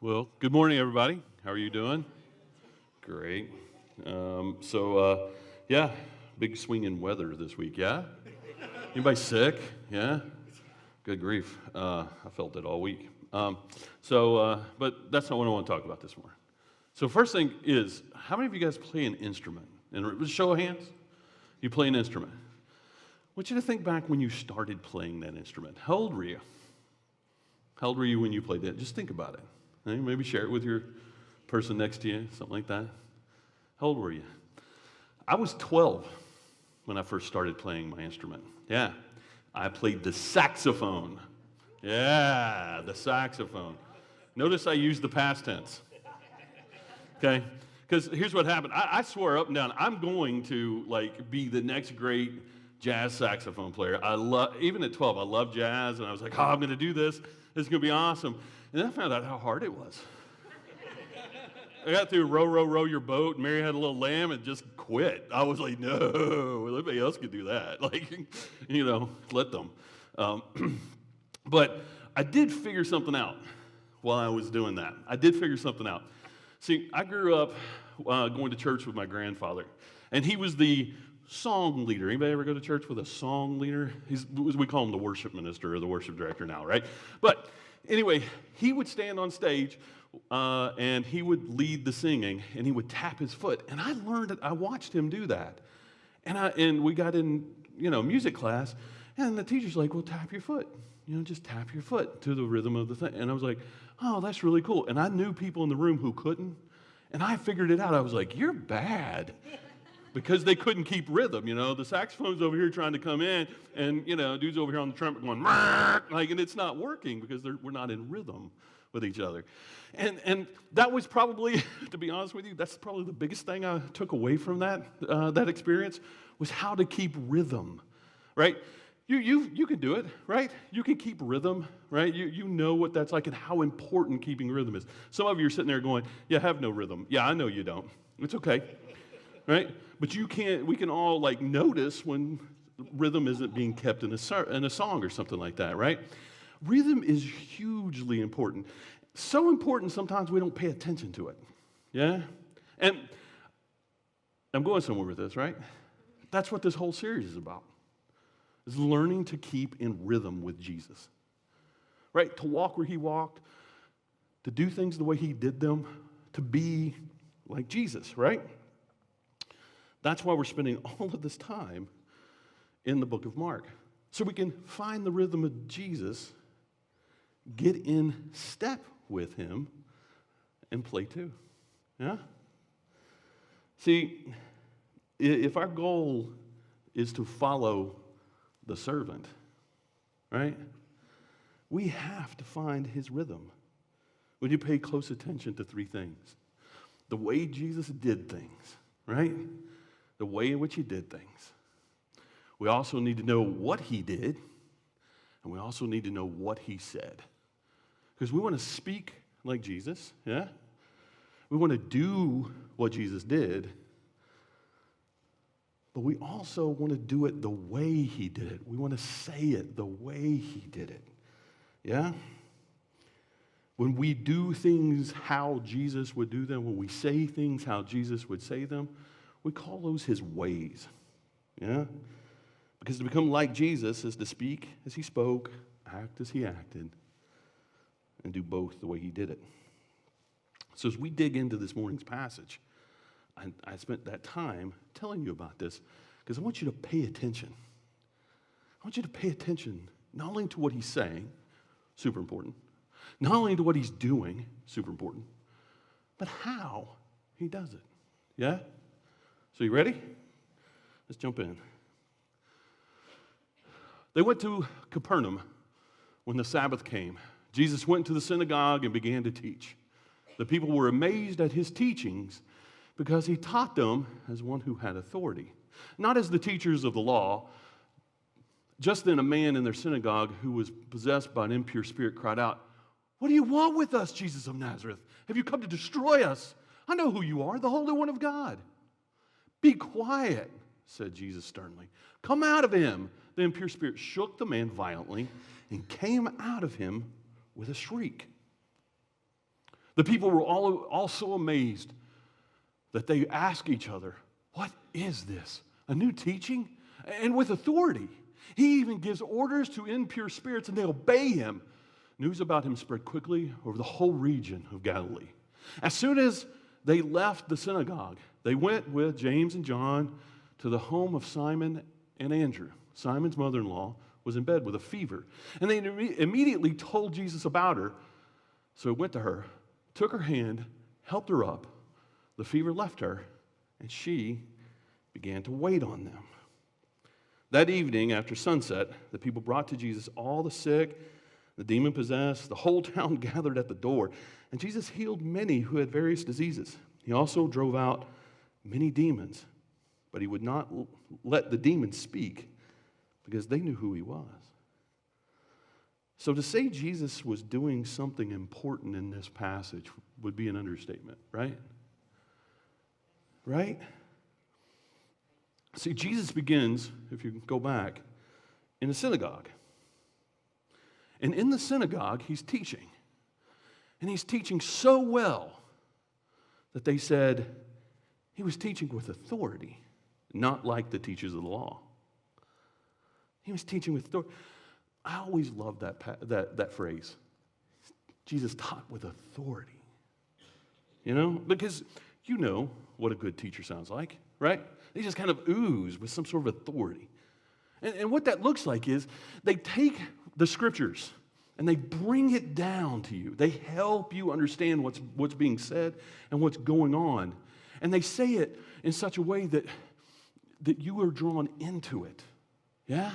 Well, good morning, everybody. How are you doing? Great. Yeah, big swing in weather this week, yeah? Anybody sick? Yeah? Good grief. I felt it all week. But that's not what I want to talk about this morning. So first thing is, how many of you guys play an instrument? And show of hands, you play an instrument. I want you to think back when you started playing that instrument. How old were you? How old were you when you played it? Just think about it. Maybe share it with your person next to you, something like that. How old were you? I was 12 when I first started playing my instrument. Yeah, I played the saxophone. Yeah, the saxophone. Notice I used the past tense. Okay? Because here's what happened. I swore up and down, I'm going to be the next great jazz saxophone player. Even at 12, I loved jazz, and I was like, I'm going to do this. This is going to be awesome. And then I found out how hard it was. I got through row, row, row your boat, and Mary had a little lamb and just quit. I was like, no, anybody else could do that. Let them. But I did figure something out while I was doing that. I did figure something out. See, I grew up going to church with my grandfather, and he was the song leader. Anybody ever go to church with a song leader? We call him the worship minister or the worship director now, right? But anyway, he would stand on stage and he would lead the singing, and he would tap his foot. And I watched him do that. And we got in, music class, and the teacher's like, well, tap your foot. Just tap your foot to the rhythm of the thing. And I was like, oh, that's really cool. And I knew people in the room who couldn't, and I figured it out. I was like, you're bad. Because they couldn't keep rhythm, The saxophone's over here trying to come in, and, dude's over here on the trumpet going, and it's not working because we're not in rhythm with each other. And that was probably, to be honest with you, that's probably the biggest thing I took away from that experience was how to keep rhythm, right? You can do it, right? You can keep rhythm, right? You know what that's like and how important keeping rhythm is. Some of you are sitting there going, yeah, I have no rhythm. Yeah, I know you don't. It's okay, right? But we can all notice when rhythm isn't being kept in a song or something like that, right? Rhythm is hugely important. So important sometimes we don't pay attention to it, yeah? And I'm going somewhere with this, right? That's what this whole series is about, is learning to keep in rhythm with Jesus, right? To walk where he walked, to do things the way he did them, to be like Jesus, right? That's why we're spending all of this time in the book of Mark. So we can find the rhythm of Jesus, get in step with him, and play too. Yeah? See, if our goal is to follow the servant, right? We have to find his rhythm. Would you pay close attention to three things? The way Jesus did things, right? The way in which he did things. We also need to know what he did, and we also need to know what he said. Because we want to speak like Jesus, yeah? We want to do what Jesus did, but we also want to do it the way he did it. We want to say it the way he did it, yeah? When we do things how Jesus would do them, when we say things how Jesus would say them, we call those his ways, yeah? Because to become like Jesus is to speak as he spoke, act as he acted, and do both the way he did it. So as we dig into this morning's passage, I spent that time telling you about this because I want you to pay attention. I want you to pay attention not only to what he's saying, super important, not only to what he's doing, super important, but how he does it, yeah? So you ready? Let's jump in. They went to Capernaum when the Sabbath came. Jesus went to the synagogue and began to teach. The people were amazed at his teachings because he taught them as one who had authority, not as the teachers of the law. Just then a man in their synagogue who was possessed by an impure spirit cried out, "What do you want with us, Jesus of Nazareth? Have you come to destroy us? I know who you are, the Holy One of God." "Be quiet," said Jesus sternly. "Come out of him." The impure spirit shook the man violently and came out of him with a shriek. The people were all so amazed that they asked each other, what is this? A new teaching? And with authority. He even gives orders to impure spirits and they obey him. News about him spread quickly over the whole region of Galilee. As soon as they left the synagogue, they went with James and John to the home of Simon and Andrew. Simon's mother-in-law was in bed with a fever. And they immediately told Jesus about her. So he went to her, took her hand, helped her up. The fever left her, and she began to wait on them. That evening, after sunset, the people brought to Jesus all the sick, the demon-possessed. The whole town gathered at the door, and Jesus healed many who had various diseases. He also drove out many demons, but he would not let the demons speak because they knew who he was. So to say Jesus was doing something important in this passage would be an understatement, right? Right? See, Jesus begins, if you go back, in a synagogue. And in the synagogue, he's teaching. And he's teaching so well that they said he was teaching with authority, not like the teachers of the law. He was teaching with authority. I always loved that phrase. Jesus taught with authority. You know, because you know what a good teacher sounds like, right? They just kind of ooze with some sort of authority. And what that looks like is they take the scriptures and they bring it down to you. They help you understand what's being said and what's going on. And they say it in such a way that you are drawn into it. Yeah?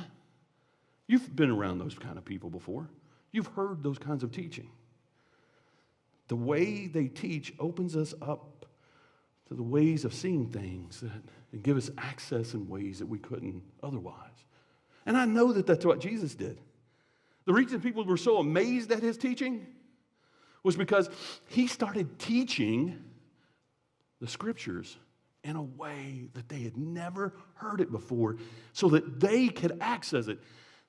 You've been around those kind of people before. You've heard those kinds of teaching. The way they teach opens us up to the ways of seeing things and give us access in ways that we couldn't otherwise. And I know that that's what Jesus did. The reason people were so amazed at his teaching was because he started teaching the scriptures in a way that they had never heard it before so that they could access it.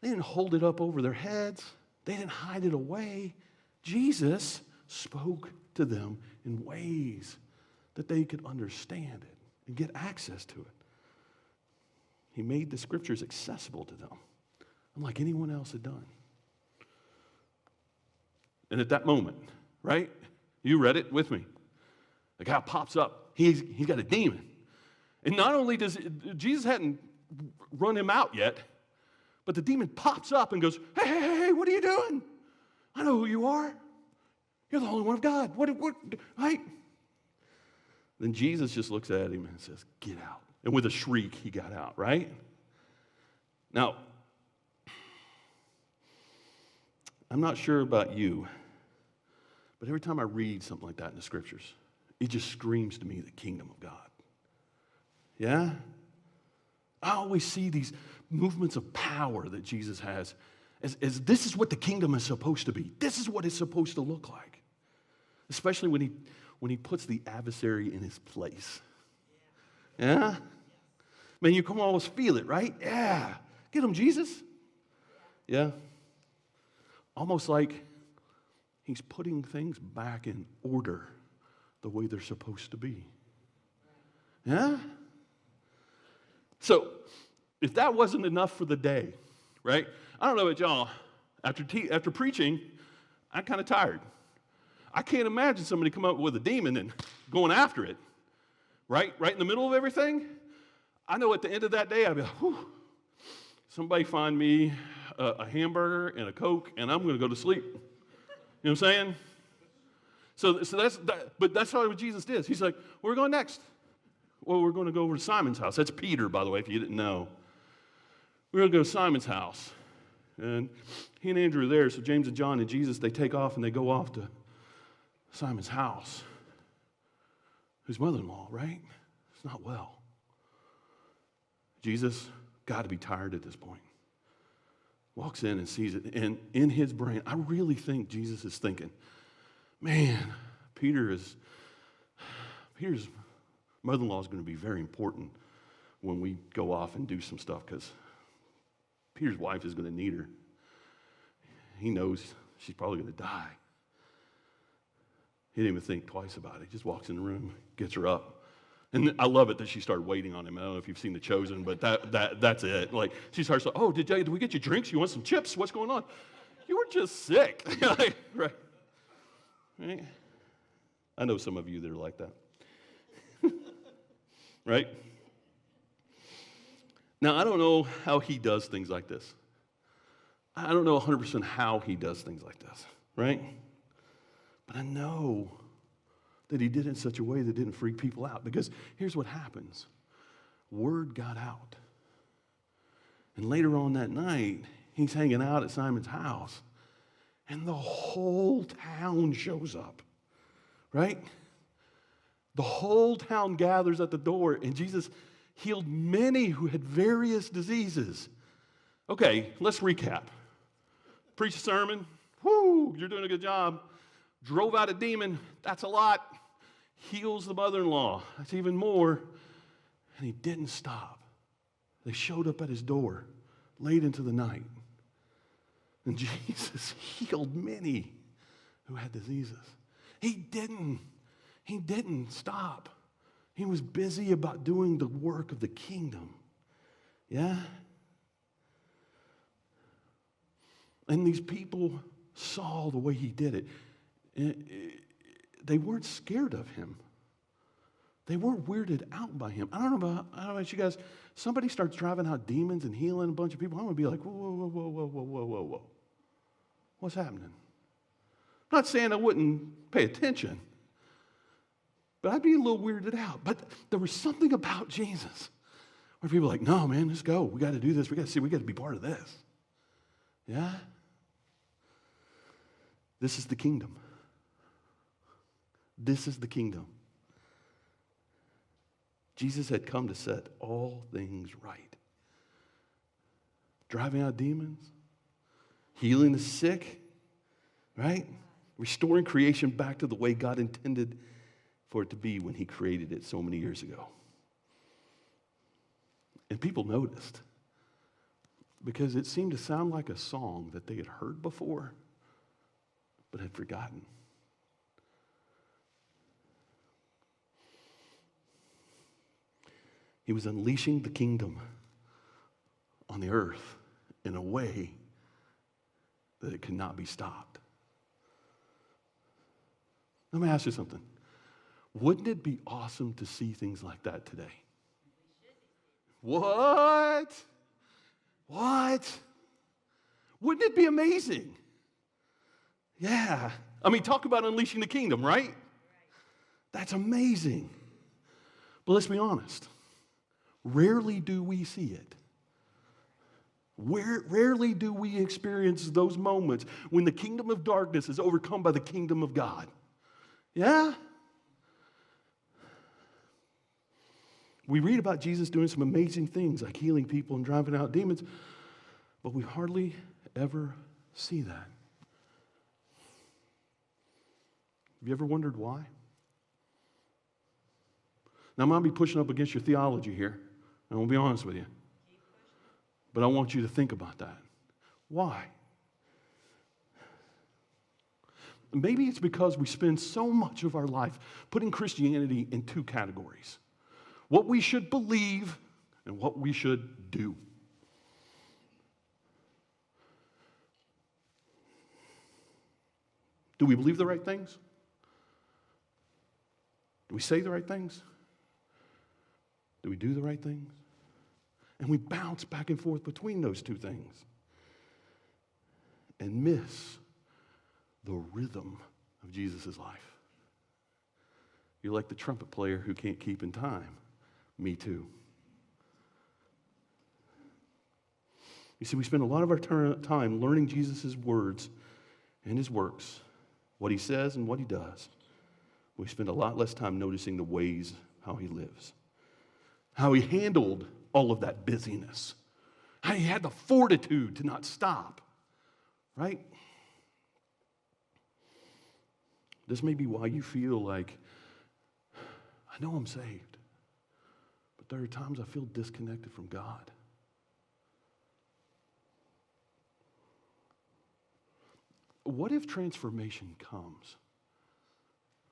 They didn't hold it up over their heads. They didn't hide it away. Jesus spoke to them in ways that they could understand it and get access to it. He made the scriptures accessible to them, unlike anyone else had done. And at that moment, right? You read it with me. The guy pops up. He's got a demon. And not only does Jesus hadn't run him out yet, but the demon pops up and goes, hey, what are you doing? I know who you are. You're the Holy One of God. What, right? Then Jesus just looks at him and says, get out. And with a shriek, he got out, right? Now, I'm not sure about you, but every time I read something like that in the scriptures, it just screams to me the kingdom of God. Yeah? I always see these movements of power that Jesus has as this is what the kingdom is supposed to be. This is what it's supposed to look like. Especially when he puts the adversary in his place. Yeah? Man, you can almost feel it, right? Yeah. Get him, Jesus. Yeah. Almost like he's putting things back in order the way they're supposed to be. Yeah? So, if that wasn't enough for the day, right? I don't know about y'all. After preaching, I'm kind of tired. I can't imagine somebody come up with a demon and going after it, right? Right in the middle of everything. I know at the end of that day, I'd be like, whew, somebody find me a hamburger and a Coke, and I'm going to go to sleep. You know what I'm saying? So but that's how Jesus did. He's like, where are we going next? Well, we're going to go over to Simon's house. That's Peter, by the way, if you didn't know. We're going to go to Simon's house. And he and Andrew are there, so James and John and Jesus, they take off and they go off to Simon's house. His mother-in-law, right? It's not well. Jesus got to be tired at this point. Walks in and sees it. And in his brain, I really think Jesus is thinking, man, Peter's mother-in-law is going to be very important when we go off and do some stuff because Peter's wife is going to need her. He knows she's probably going to die. He didn't even think twice about it. He just walks in the room, gets her up. And I love it that she started waiting on him. I don't know if you've seen The Chosen, but that's it. Like, she starts, oh, did we get you drinks? You want some chips? What's going on? You were just sick. Like, right? I know some of you that are like that. Right? Now, I don't know how he does things like this. I don't know 100% how he does things like this, right? But I know that he did it in such a way that didn't freak people out. Because here's what happens. Word got out. And later on that night, he's hanging out at Simon's house. And the whole town shows up, right? The whole town gathers at the door, and Jesus healed many who had various diseases. Okay, let's recap. Preach a sermon. Whoo, you're doing a good job. Drove out a demon. That's a lot. Heals the mother-in-law. That's even more. And he didn't stop. They showed up at his door late into the night. And Jesus healed many who had diseases. He didn't stop. He was busy about doing the work of the kingdom. Yeah? And these people saw the way he did it. They weren't scared of him. They weren't weirded out by him. I don't know about you guys. Somebody starts driving out demons and healing a bunch of people. I'm going to be like, whoa, whoa, whoa, whoa, whoa, whoa, whoa, whoa. What's happening? I'm not saying I wouldn't pay attention, but I'd be a little weirded out. But there was something about Jesus where people are like, no, man, let's go. We got to do this. We got to be part of this. Yeah? This is the kingdom. This is the kingdom. Jesus had come to set all things right. Driving out demons, healing the sick, right? Restoring creation back to the way God intended for it to be when he created it so many years ago. And people noticed because it seemed to sound like a song that they had heard before but had forgotten. He was unleashing the kingdom on the earth in a way that it could not be stopped. Let me ask you something. Wouldn't it be awesome to see things like that today? What? Wouldn't it be amazing? Yeah. I mean, talk about unleashing the kingdom, right? That's amazing. But let's be honest. Rarely do we see it. Rarely do we experience those moments when the kingdom of darkness is overcome by the kingdom of God. Yeah? We read about Jesus doing some amazing things like healing people and driving out demons, but we hardly ever see that. Have you ever wondered why? Now, I'm going to be pushing up against your theology here. I won't be honest with you. But I want you to think about that. Why? Maybe it's because we spend so much of our life putting Christianity in two categories. What we should believe and what we should do. Do we believe the right things? Do we say the right things? Do we do the right things? And we bounce back and forth between those two things and miss the rhythm of Jesus' life. You're like the trumpet player who can't keep in time. Me too. You see, we spend a lot of our time learning Jesus' words and his works, what he says and what he does. We spend a lot less time noticing the ways how he lives, how he handled all of that busyness, how he had the fortitude to not stop, right? This may be why you feel like, I know I'm saved, but there are times I feel disconnected from God. What if transformation comes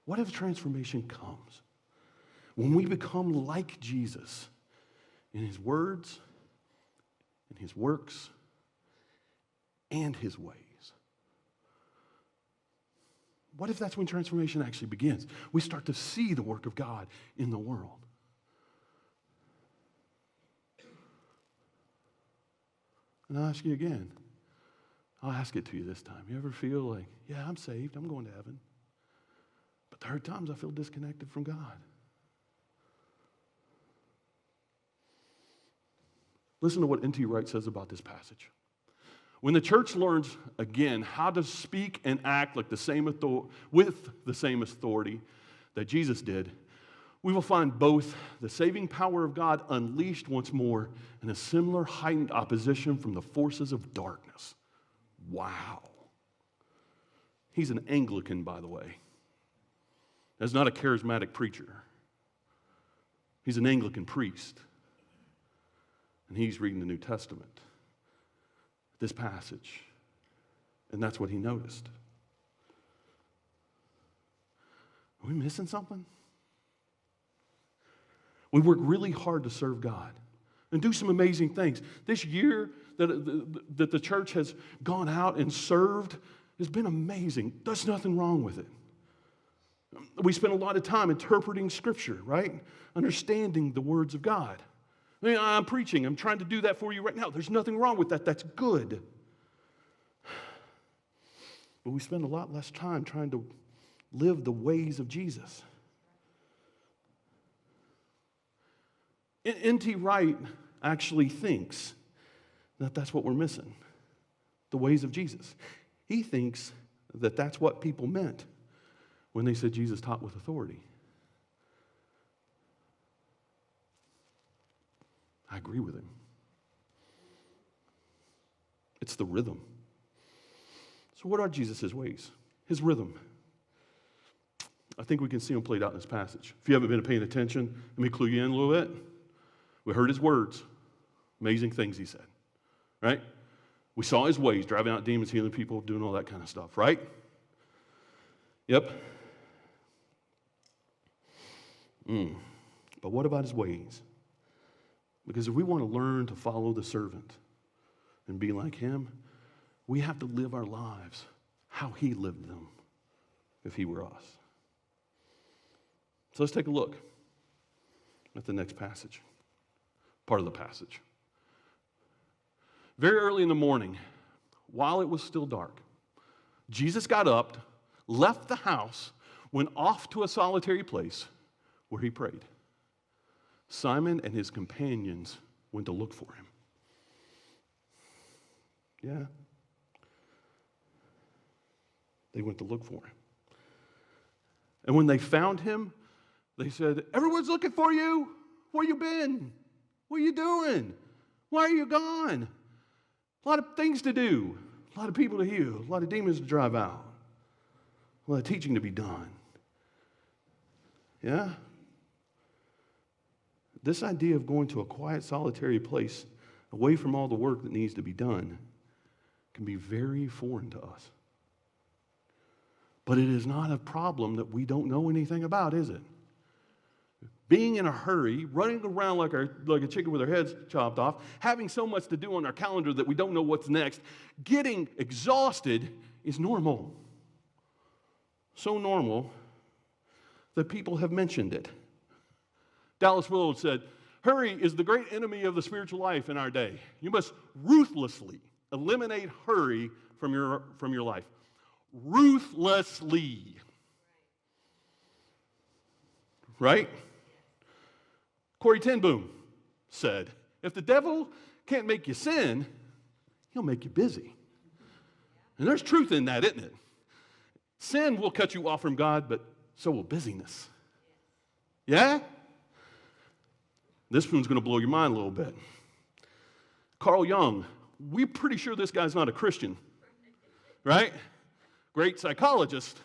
What if transformation comes when we become like Jesus in his words, in his works, and his ways? What if that's when transformation actually begins? We start to see the work of God in the world. And I'll ask you again. I'll ask it to you this time. You ever feel like, yeah, I'm saved, I'm going to heaven. But there are times I feel disconnected from God. Listen to what N.T. Wright says about this passage. When the church learns, again, how to speak and act like with the same authority that Jesus did, we will find both the saving power of God unleashed once more and a similar heightened opposition from the forces of darkness. Wow. He's an Anglican, by the way. That's not a charismatic preacher. He's an Anglican priest. And he's reading the New Testament, this passage. And that's what he noticed. Are we missing something? We work really hard to serve God and do some amazing things. This year that the church has gone out and served has been amazing. There's nothing wrong with it. We spend a lot of time interpreting Scripture, right? Understanding the words of God. I mean, I'm preaching. I'm trying to do that for you right now. There's nothing wrong with that. That's good. But we spend a lot less time trying to live the ways of Jesus. N.T. Wright actually thinks that that's what we're missing, the ways of Jesus. He thinks that that's what people meant when they said Jesus taught with authority. I agree with him. It's the rhythm. So what are Jesus' ways? His rhythm. I think we can see them played out in this passage. If you haven't been paying attention, let me clue you in a little bit. We heard his words, amazing things he said, right? We saw his ways, driving out demons, healing people, doing all that kind of stuff, right? Yep. But what about his ways? Because if we want to learn to follow the servant and be like him, we have to live our lives how he lived them if he were us. So let's take a look at the next passage, part of the passage. Very early in the morning, while it was still dark, Jesus got up, left the house, went off to a solitary place where he prayed. Simon and his companions went to look for him. Yeah. They went to look for him. And when they found him, they said, "Everyone's looking for you. Where you been? What are you doing? Why are you gone? A lot of things to do, a lot of people to heal, a lot of demons to drive out, a lot of teaching to be done." Yeah? This idea of going to a quiet, solitary place away from all the work that needs to be done can be very foreign to us. But it is not a problem that we don't know anything about, is it? Being in a hurry, running around like a chicken with our heads chopped off, having so much to do on our calendar that we don't know what's next, getting exhausted is normal. So normal that people have mentioned it. Dallas Willard said, "Hurry is the great enemy of the spiritual life in our day. You must ruthlessly eliminate hurry from your life." Ruthlessly. Right? Corrie ten Boom said, "If the devil can't make you sin, he'll make you busy." And there's truth in that, isn't it? Sin will cut you off from God, but so will busyness. Yeah? This one's going to blow your mind a little bit. Carl Jung, we're pretty sure this guy's not a Christian, right? Great psychologist.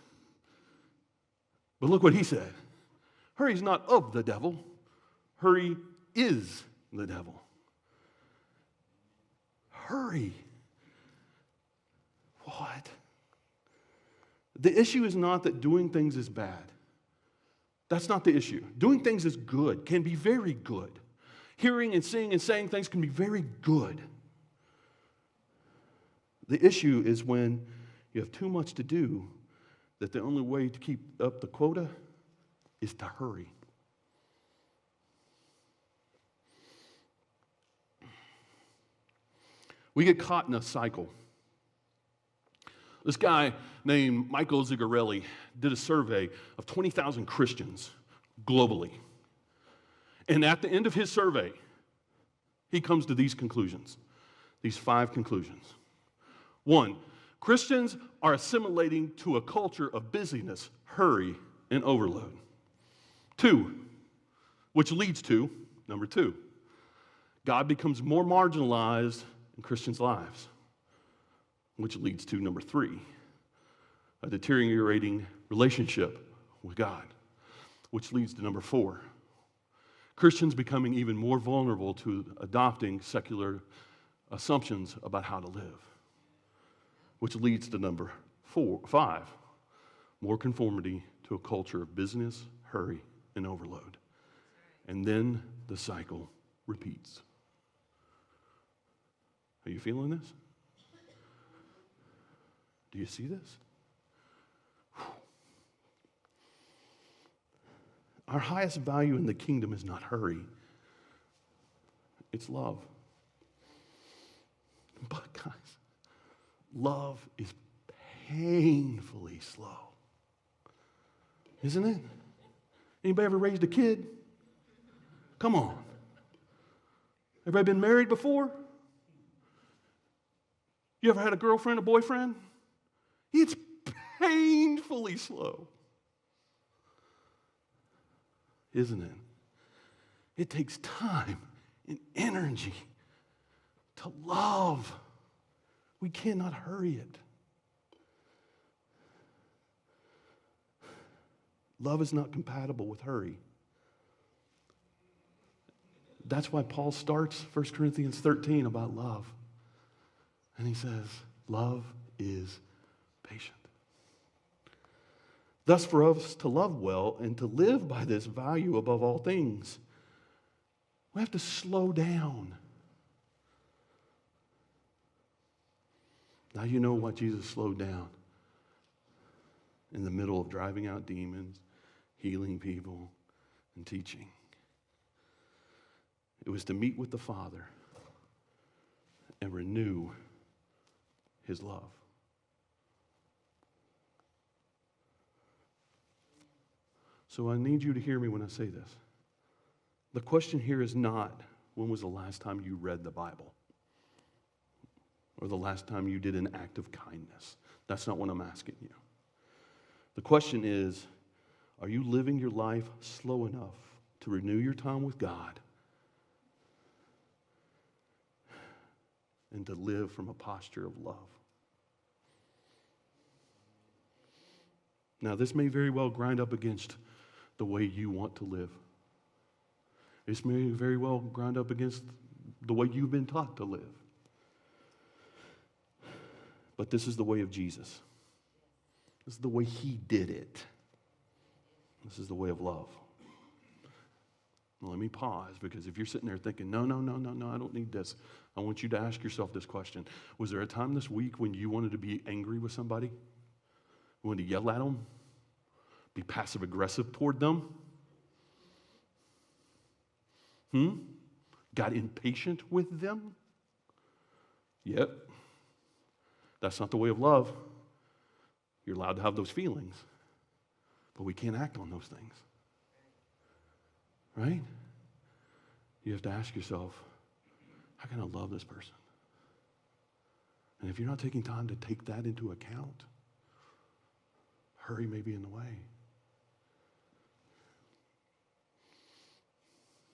But look what he said. Hurry's not of the devil. Hurry is the devil. Hurry. What? The issue is not that doing things is bad. That's not the issue. Doing things is good, can be very good. Hearing and seeing and saying things can be very good. The issue is when you have too much to do, that the only way to keep up the quota is to hurry. We get caught in a cycle. This guy named Michael Zigarelli did a survey of 20,000 Christians globally. And at the end of his survey, he comes to these conclusions, these 5 conclusions. 1, Christians are assimilating to a culture of busyness, hurry, and overload. 2, which leads to, number 2, God becomes more marginalized in Christians' lives, which leads to number 3, a deteriorating relationship with God, which leads to number 4, Christians becoming even more vulnerable to adopting secular assumptions about how to live, which leads to number 5, more conformity to a culture of business, hurry, and overload. And then the cycle repeats. Are you feeling this? Do you see this? Our highest value in the kingdom is not hurry. It's love. But guys, love is painfully slow. Isn't it? Anybody ever raised a kid? Come on. Everybody been married before? You ever had a girlfriend, a boyfriend? It's painfully slow. Isn't it? It takes time and energy to love. We cannot hurry it. Love is not compatible with hurry. That's why Paul starts 1 Corinthians 13 about love. And he says, love is patient. Thus, for us to love well and to live by this value above all things, we have to slow down. Now you know why Jesus slowed down. In the middle of driving out demons, healing people, and teaching. It was to meet with the Father and renew his love. So I need you to hear me when I say this. The question here is not, when was the last time you read the Bible? Or the last time you did an act of kindness? That's not what I'm asking you. The question is, are you living your life slow enough to renew your time with God and to live from a posture of love? Now, this may very well grind up against the way you want to live. This may very well grind up against the way you've been taught to live. But this is the way of Jesus. This is the way he did it. This is the way of love. Now, let me pause, because if you're sitting there thinking, no, I don't need this, I want you to ask yourself this question. Was there a time this week when you wanted to be angry with somebody? You wanted to yell at them? Be passive-aggressive toward them? Got impatient with them? Yep. That's not the way of love. You're allowed to have those feelings, but we can't act on those things. Right? You have to ask yourself, how can I love this person? And if you're not taking time to take that into account, hurry may be in the way.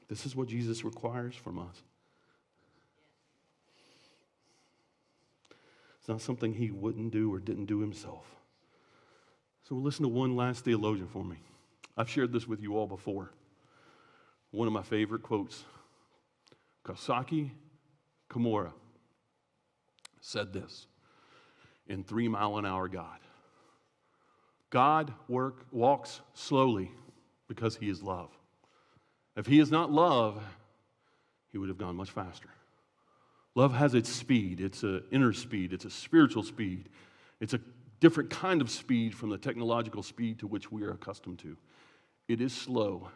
This is what Jesus requires from us. It's not something he wouldn't do or didn't do himself. So listen to one last theologian for me. I've shared this with you all before. One of my favorite quotes. Kosaki Kimura said this in 3 Mile an Hour God. God walks slowly because he is love. If he is not love, he would have gone much faster. Love has its speed. It's an inner speed. It's a spiritual speed. It's a different kind of speed from the technological speed to which we are accustomed to. It is slow,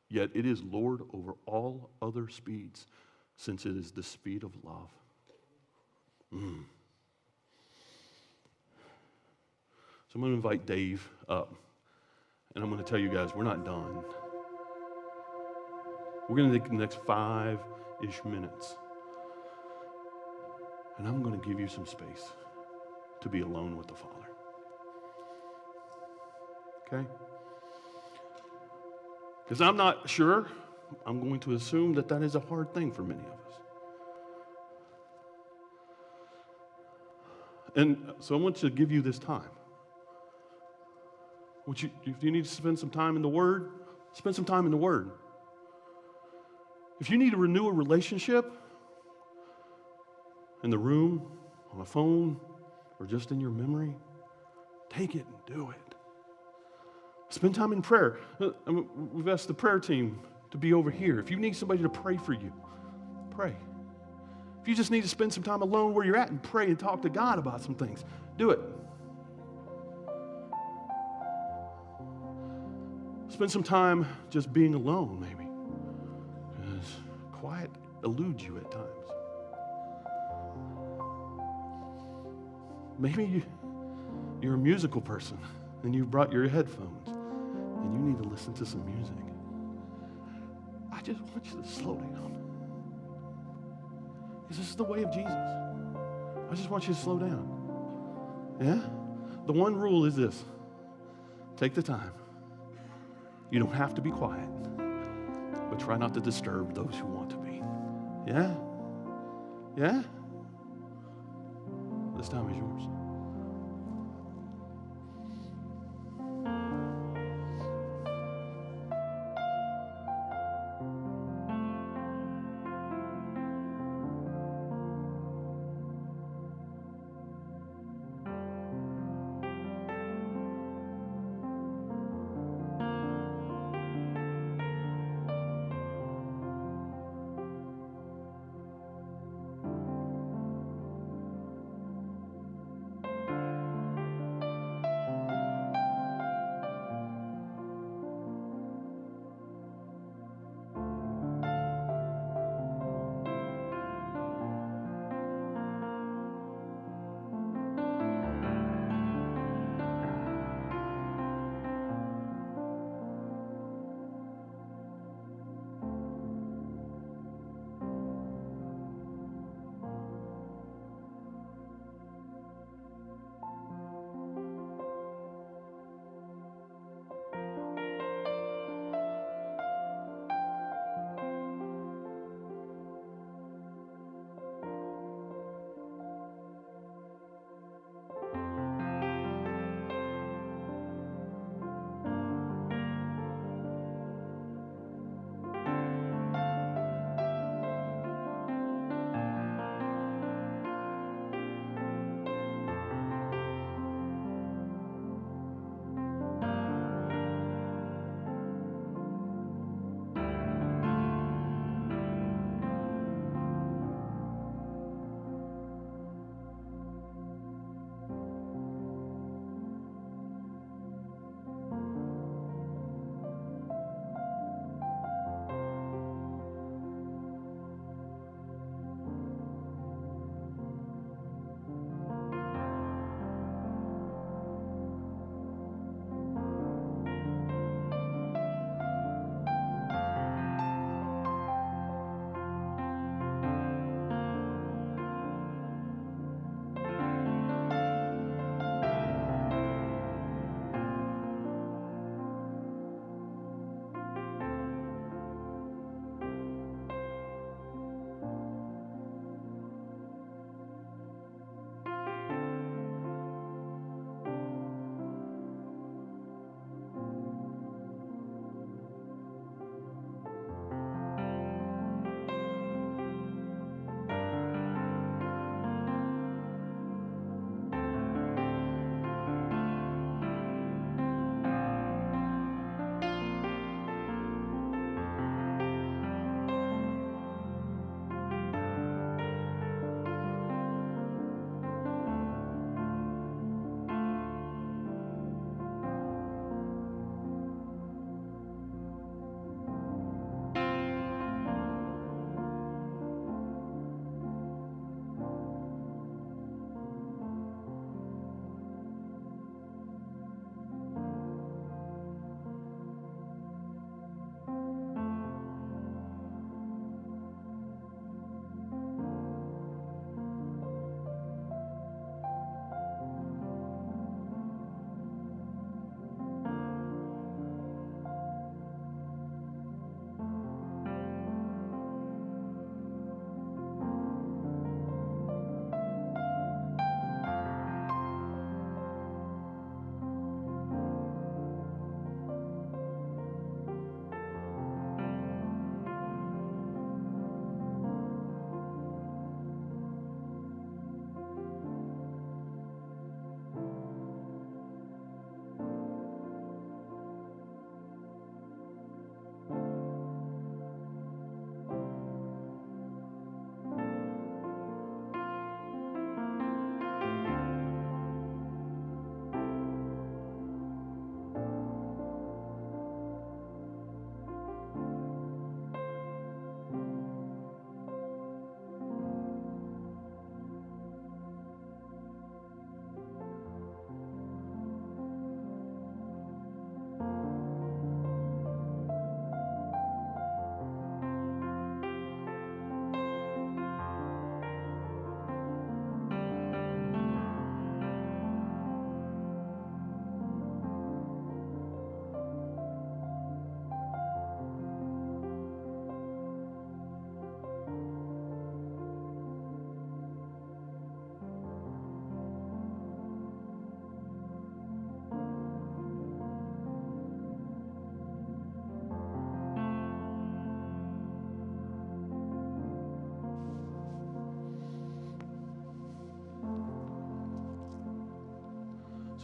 yet it is Lord over all other speeds, since it is the speed of love. So I'm going to invite Dave up, and I'm going to tell you guys, we're not done. We're going to take the next 5-ish minutes, and I'm going to give you some space to be alone with the Father. Okay? Because I'm not sure, I'm going to assume that that is a hard thing for many of us. And so I want to give you this time. If you need to spend some time in the Word, spend some time in the Word. If you need to renew a relationship in the room, on a phone, or just in your memory, take it and do it. Spend time in prayer. We've asked the prayer team to be over here. If you need somebody to pray for you, pray. If you just need to spend some time alone where you're at and pray and talk to God about some things, do it. Spend some time just being alone, maybe, because quiet eludes you at times. Maybe you're a musical person and you brought your headphones and you need to listen to some music. I just want you to slow down. Because this is the way of Jesus. I just want you to slow down. Yeah? The one rule is this. Take the time. You don't have to be quiet, but try not to disturb those who want to be. Yeah? Yeah? This time is yours.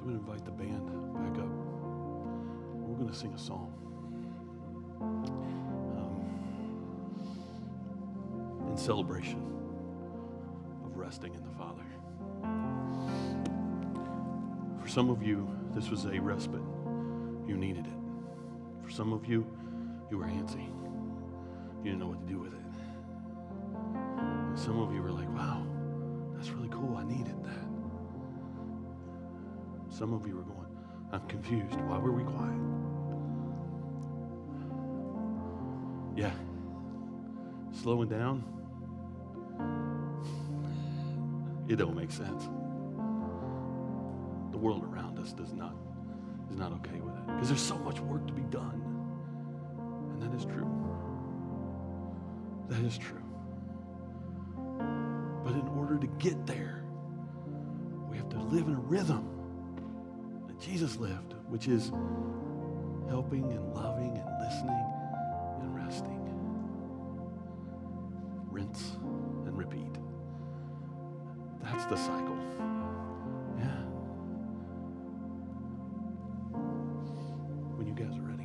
I'm going to invite the band back up. We're going to sing a song. In celebration of resting in the Father. For some of you, this was a respite. You needed it. For some of you, you were antsy. You didn't know what to do with it. And some of you were like, wow, that's really cool. I needed that. Some of you were going, I'm confused. Why were we quiet? Yeah. Slowing down. It don't make sense. The world around us is not okay with it. Because there's so much work to be done. And that is true. That is true. But in order to get there, we have to live in a rhythm that Jesus lived, which is helping and loving and listening and resting. Rinse and repeat. That's the cycle. Yeah. When you guys are ready.